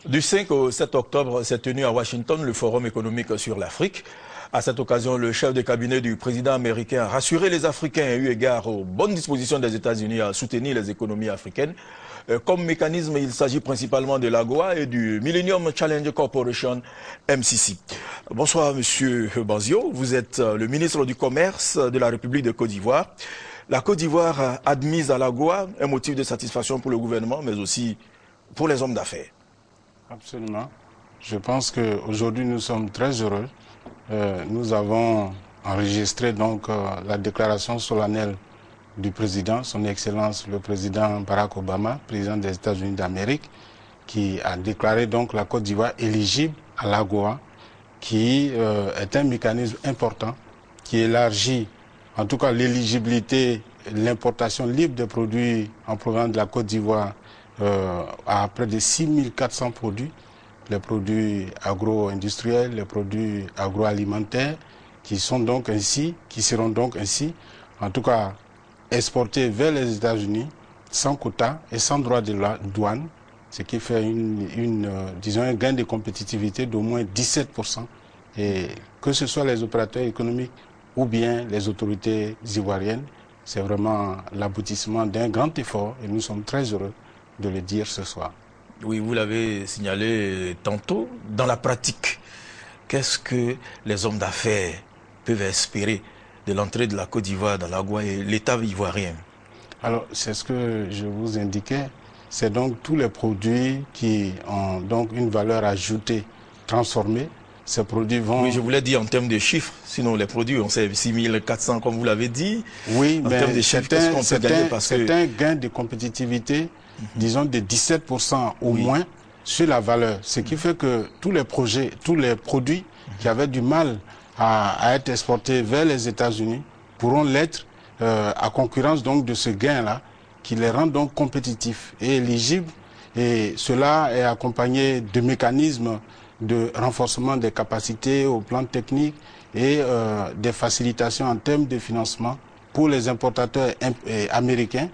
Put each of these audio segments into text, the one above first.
Du 5 au 7 octobre s'est tenu à Washington le Forum économique sur l'Afrique. À cette occasion, le chef de cabinet du président américain a rassuré les Africains et eu égard aux bonnes dispositions des États-Unis à soutenir les économies africaines. Comme mécanisme, il s'agit principalement de l'AGOA et du Millennium Challenge Corporation, MCC. Bonsoir, Monsieur Banzio. Vous êtes le ministre du Commerce de la République de Côte d'Ivoire. La Côte d'Ivoire admise à l'AGOA un motif de satisfaction pour le gouvernement, mais aussi pour les hommes d'affaires. Absolument. Je pense qu'aujourd'hui, nous sommes très heureux. Nous avons enregistré donc la déclaration solennelle du président, son Excellence le président Barack Obama, président des États-Unis d'Amérique, qui a déclaré donc la Côte d'Ivoire éligible à l'AGOA, qui est un mécanisme important qui élargit en tout cas l'éligibilité, l'importation libre des produits en provenance de la Côte d'Ivoire à près de 6400 produits, les produits agro-industriels, les produits agroalimentaires, qui seront donc ainsi, en tout cas, exportés vers les États-Unis sans quota et sans droit de douane, ce qui fait disons un gain de compétitivité d'au moins 17%. Et que ce soit les opérateurs économiques ou bien les autorités ivoiriennes, c'est vraiment l'aboutissement d'un grand effort et nous sommes très heureux de le dire ce soir. Oui, vous l'avez signalé tantôt. Dans la pratique, qu'est-ce que les hommes d'affaires peuvent espérer de l'entrée de la Côte d'Ivoire dans l'AGOA et l'État ivoirien? Alors, c'est ce que je vous indiquais. C'est donc tous les produits qui ont donc une valeur ajoutée transformée. Ces produits vont... Oui, je voulais dire en termes de chiffres. Sinon, les produits, on sait 6400 comme vous l'avez dit. Oui, en mais termes de chiffres, qu'est-ce qu'on peut gagner parce que... c'est un gain de compétitivité, disons de 17% au moins sur la valeur. Ce qui fait que tous les produits qui avaient du mal à être exportés vers les États-Unis pourront l'être à concurrence donc de ce gain-là qui les rend donc compétitifs et éligibles. Et cela est accompagné de mécanismes de renforcement des capacités au plan technique et des facilitations en termes de financement pour les importateurs américains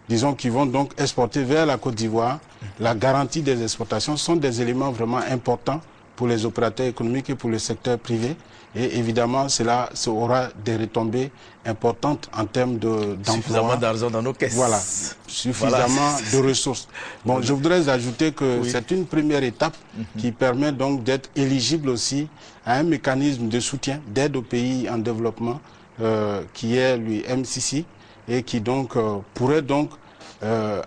disons, qui vont donc exporter vers la Côte d'Ivoire. La garantie des exportations sont des éléments vraiment importants pour les opérateurs économiques et pour le secteur privé. Et évidemment, cela aura des retombées importantes en termes d'emploi. Suffisamment d'argent dans nos caisses. Voilà, suffisamment de ressources. Bon, je voudrais ajouter que c'est une première étape qui permet donc d'être éligible aussi à un mécanisme de soutien, d'aide aux pays en développement, qui est le MCC, et qui donc pourrait donc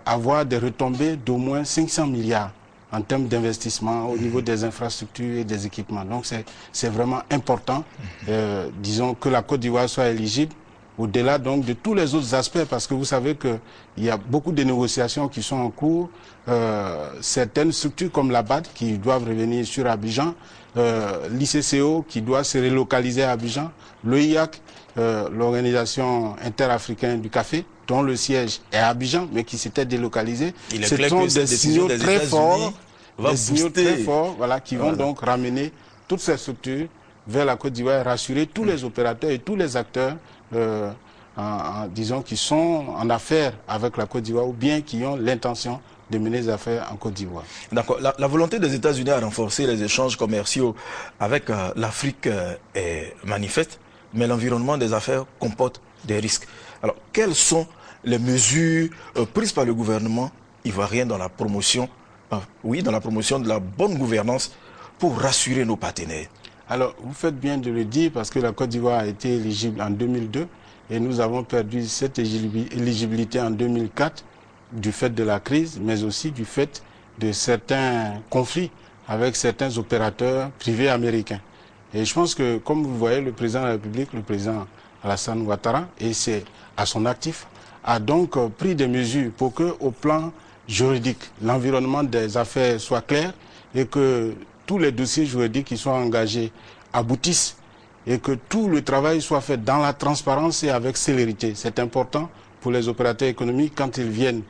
avoir des retombées d'au moins 500 milliards en termes d'investissement au niveau des infrastructures et des équipements. Donc c'est vraiment important, disons, que la Côte d'Ivoire soit éligible, au-delà donc de tous les autres aspects, parce que vous savez qu'il y a beaucoup de négociations qui sont en cours, certaines structures comme la BAD qui doivent revenir sur Abidjan, l'ICCO qui doit se relocaliser à Abidjan, l'OIAC, l'Organisation interafricaine du café, dont le siège est à Abidjan, mais qui s'était délocalisé. Ce sont des signaux très forts, voilà, qui vont donc ramener toutes ces structures vers la Côte d'Ivoire et rassurer tous les opérateurs et tous les acteurs, disons, qui sont en affaires avec la Côte d'Ivoire ou bien qui ont l'intention de mener des affaires en Côte d'Ivoire. D'accord. La volonté des États-Unis à renforcer les échanges commerciaux avec l'Afrique est manifeste, mais l'environnement des affaires comporte des risques. Alors, quelles sont les mesures prises par le gouvernement ivoirien dans la promotion, dans la promotion de la bonne gouvernance pour rassurer nos partenaires? Alors, vous faites bien de le dire parce que la Côte d'Ivoire a été éligible en 2002 et nous avons perdu cette éligibilité en 2004 du fait de la crise, mais aussi du fait de certains conflits avec certains opérateurs privés américains. Et je pense que, comme vous voyez, le président de la République, le président Alassane Ouattara, et c'est à son actif, a donc pris des mesures pour que, au plan juridique, l'environnement des affaires soit clair et que tous les dossiers juridiques qui sont engagés aboutissent et que tout le travail soit fait dans la transparence et avec célérité. C'est important pour les opérateurs économiques quand ils viennent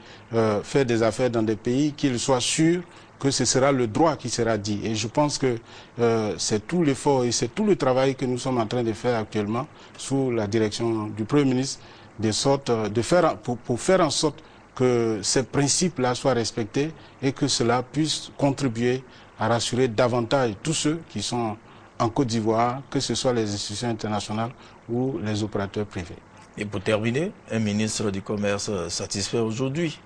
faire des affaires dans des pays qu'ils soient sûrs que ce sera le droit qui sera dit. Et je pense que c'est tout l'effort et c'est tout le travail que nous sommes en train de faire actuellement sous la direction du Premier ministre, pour faire en sorte que ces principes-là soient respectés et que cela puisse contribuer à rassurer davantage tous ceux qui sont en Côte d'Ivoire, que ce soit les institutions internationales ou les opérateurs privés. Et pour terminer, un ministre du Commerce satisfait aujourd'hui?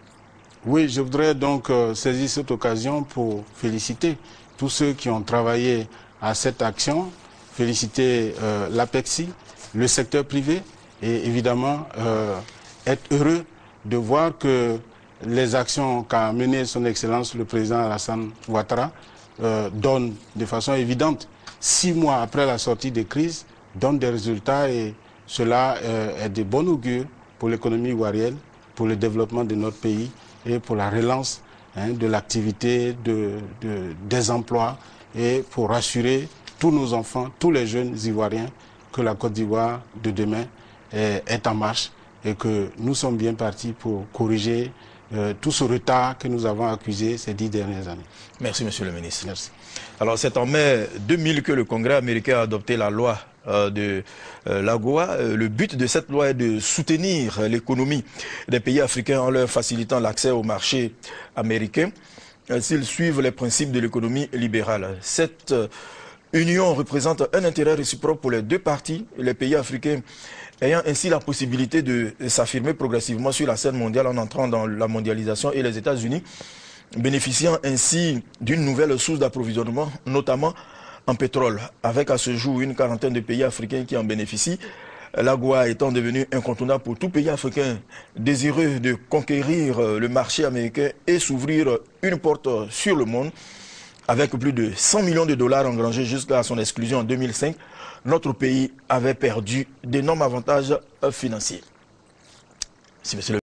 Oui, je voudrais donc saisir cette occasion pour féliciter tous ceux qui ont travaillé à cette action, féliciter l'APEXI, le secteur privé et évidemment être heureux de voir que les actions qu'a menées son Excellence le président Alassane Ouattara donnent de façon évidente, 6 mois après la sortie des crises, donnent des résultats et cela est de bon augure pour l'économie ivoirienne, pour le développement de notre pays et pour la relance de l'activité, des emplois et pour rassurer tous nos enfants, tous les jeunes Ivoiriens que la Côte d'Ivoire de demain est en marche et que nous sommes bien partis pour corriger tout ce retard que nous avons accusé ces 10 dernières années. Merci, Monsieur le ministre. Merci. Alors, c'est en mai 2000 que le Congrès américain a adopté la loi de l'AGOA. Le but de cette loi est de soutenir l'économie des pays africains en leur facilitant l'accès au marché américain s'ils suivent les principes de l'économie libérale. Cette union représente un intérêt réciproque pour les deux parties, les pays africains ayant ainsi la possibilité de s'affirmer progressivement sur la scène mondiale en entrant dans la mondialisation et les États-Unis, bénéficiant ainsi d'une nouvelle source d'approvisionnement, notamment en pétrole, avec à ce jour une quarantaine de pays africains qui en bénéficient. L'AGOA étant devenue incontournable pour tout pays africain désireux de conquérir le marché américain et s'ouvrir une porte sur le monde. Avec plus de 100 millions de dollars engrangés jusqu'à son exclusion en 2005, notre pays avait perdu d'énormes avantages financiers. Merci, monsieur le